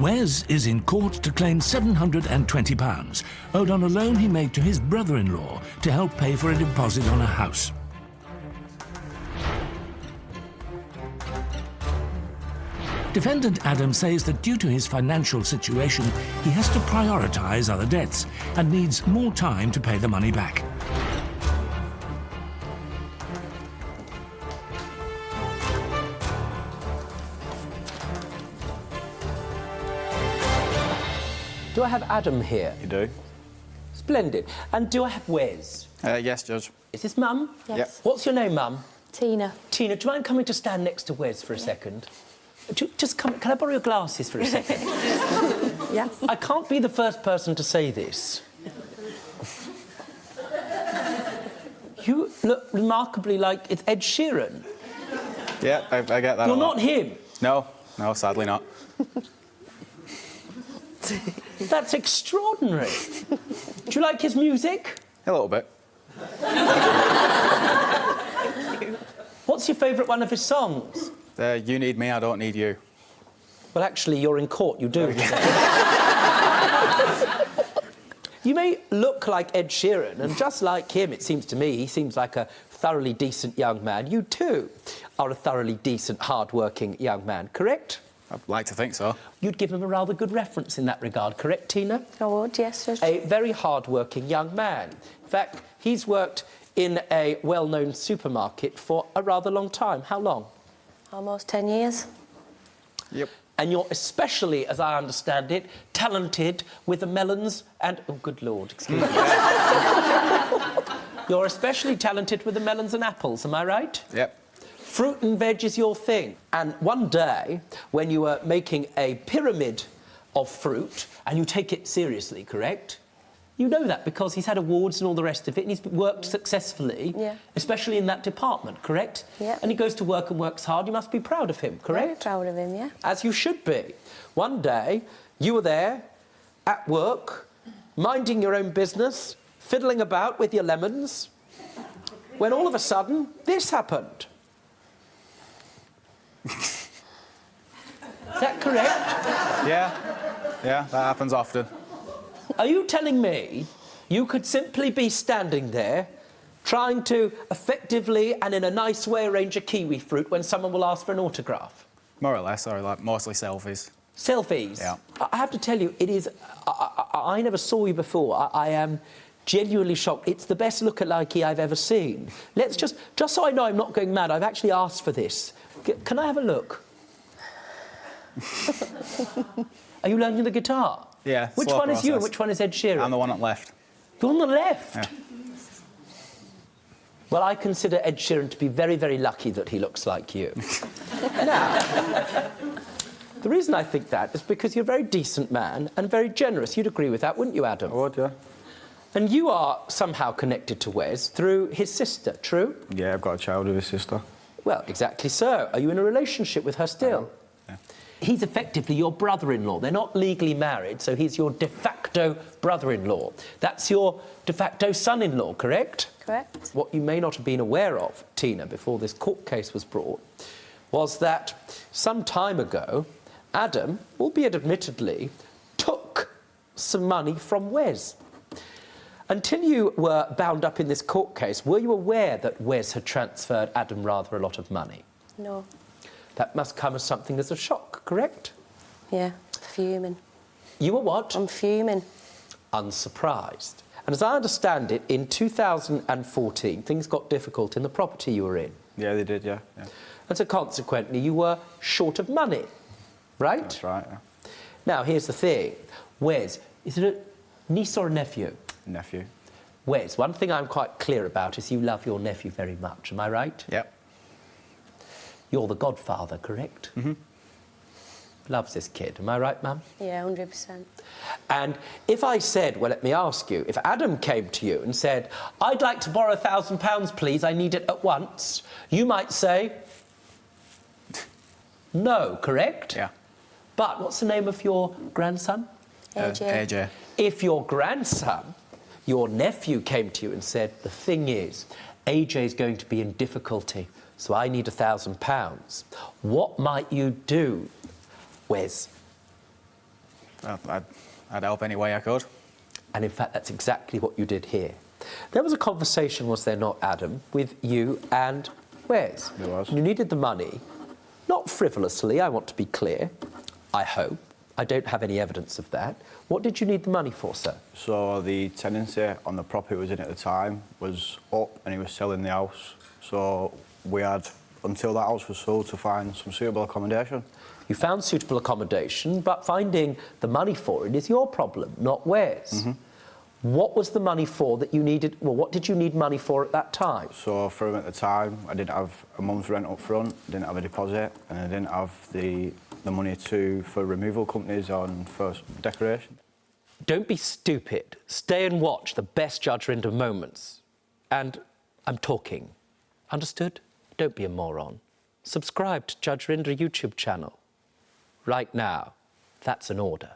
Wes is in court to claim £720, owed on a loan he made to his brother-in-law to help pay for a deposit on a house. Defendant Adam says that due to his financial situation, he has to prioritise other debts and needs more time to pay the money back. Do I have Adam here? You do. Splendid. And do I have Wes? Yes, Judge. Is this Mum? Yes. Yep. What's your name, Mum? Tina. Tina, do you mind coming to stand next to Wes for a second? Just come. Can I borrow your glasses for a second? Yes. I can't be the first person to say this. You look remarkably like it's Ed Sheeran. Yeah, I get that. You're not him. No, sadly not. That's extraordinary. Do you like his music? A little bit. What's your favourite one of his songs? You need me, I don't need you. Well, actually, you're in court, you do. You may look like Ed Sheeran, and just like him, it seems to me, he seems like a thoroughly decent young man. You, too, are a thoroughly decent, hard-working young man, correct? I'd like to think so. You'd give him a rather good reference in that regard, correct, Tina? I would, yes, Judge. A very hard-working young man. In fact, he's worked in a well-known supermarket for a rather long time. How long? Almost 10 years. Yep. And you're especially, as I understand it, talented with the melons and... Oh, good Lord, excuse me. You're especially talented with the melons and apples, am I right? Yep. Fruit and veg is your thing. And one day, when you were making a pyramid of fruit, and you take it seriously, correct? You know that because he's had awards and all the rest of it, and he's worked successfully, Yeah. especially in that department, correct? Yeah. And he goes to work and works hard. You must be proud of him, correct? Very proud of him, yeah. As you should be. One day, you were there, at work, minding your own business, fiddling about with your lemons, when all of a sudden, this happened. Is that correct? Yeah, that happens often. Are you telling me you could simply be standing there trying to effectively and in a nice way arrange a kiwi fruit when someone will ask for an autograph? More or less, or like mostly selfies. Selfies? Yeah. I have to tell you, it is... I never saw you before. I am genuinely shocked. It's the best look-alike I've ever seen. Let's just so I know I'm not going mad, I've actually asked for this. Can I have a look? Are you learning the guitar? Yeah, Which slow one is you and process. which one is Ed Sheeran? I'm the one on the left. You're on the left? Yeah. Well, I consider Ed Sheeran to be very, very lucky that he looks like you. Now, the reason I think that is because you're a very decent man and very generous. You'd agree with that, wouldn't you, Adam? I would, yeah. And you are somehow connected to Wes through his sister, true? Yeah, I've got a child with his sister. Well, exactly so. Are you in a relationship with her still? Yeah. He's effectively your brother-in-law. They're not legally married, so he's your de facto brother-in-law. That's your de facto son-in-law, correct? Correct. What you may not have been aware of, Tina, before this court case was brought, was that some time ago, Adam, albeit admittedly, took some money from Wes. Until you were bound up in this court case, were you aware that Wes had transferred Adam rather a lot of money? No. That must come as something as a shock, correct? Yeah, fuming. You were what? I'm fuming. Unsurprised. And as I understand it, in 2014, things got difficult in the property you were in. Yeah, they did, yeah. And so consequently, you were short of money, right? That's right, yeah. Now, here's the thing. Wes, is it a niece or a nephew? Nephew. Wes, one thing I'm quite clear about is you love your nephew very much, am I right? Yep. You're the godfather, correct? Mm-hmm. Loves this kid, am I right, Mum? Yeah, 100%. And if I said, well, let me ask you, if Adam came to you and said, I'd like to borrow £1,000, please, I need it at once, you might say, no, correct? Yeah. But what's the name of your grandson? AJ. AJ. If your grandson, your nephew, came to you and said, the thing is, AJ's going to be in difficulty, so I need £1,000, what might you do, Wes? I'd help any way I could. And in fact, that's exactly what you did here. There was a conversation, was there not, Adam, with you and Wes? There was. You needed the money, not frivolously, I want to be clear, I hope. I don't have any evidence of that. What did you need the money for, sir? So the tenancy on the property we was in at the time was up and he was selling the house. So we had until that house was sold to find some suitable accommodation. You found suitable accommodation, but finding the money for it is your problem, not Wes. What was the money for that you needed? Well, what did you need money for at that time? So for him at the time, I didn't have a month's rent up front, didn't have a deposit, and I didn't have the money for removal companies on first decoration. Don't be stupid. Stay and watch the best Judge Rinder moments. And I'm talking. Understood? Don't be a moron. Subscribe to Judge Rinder YouTube channel. Right now. That's an order.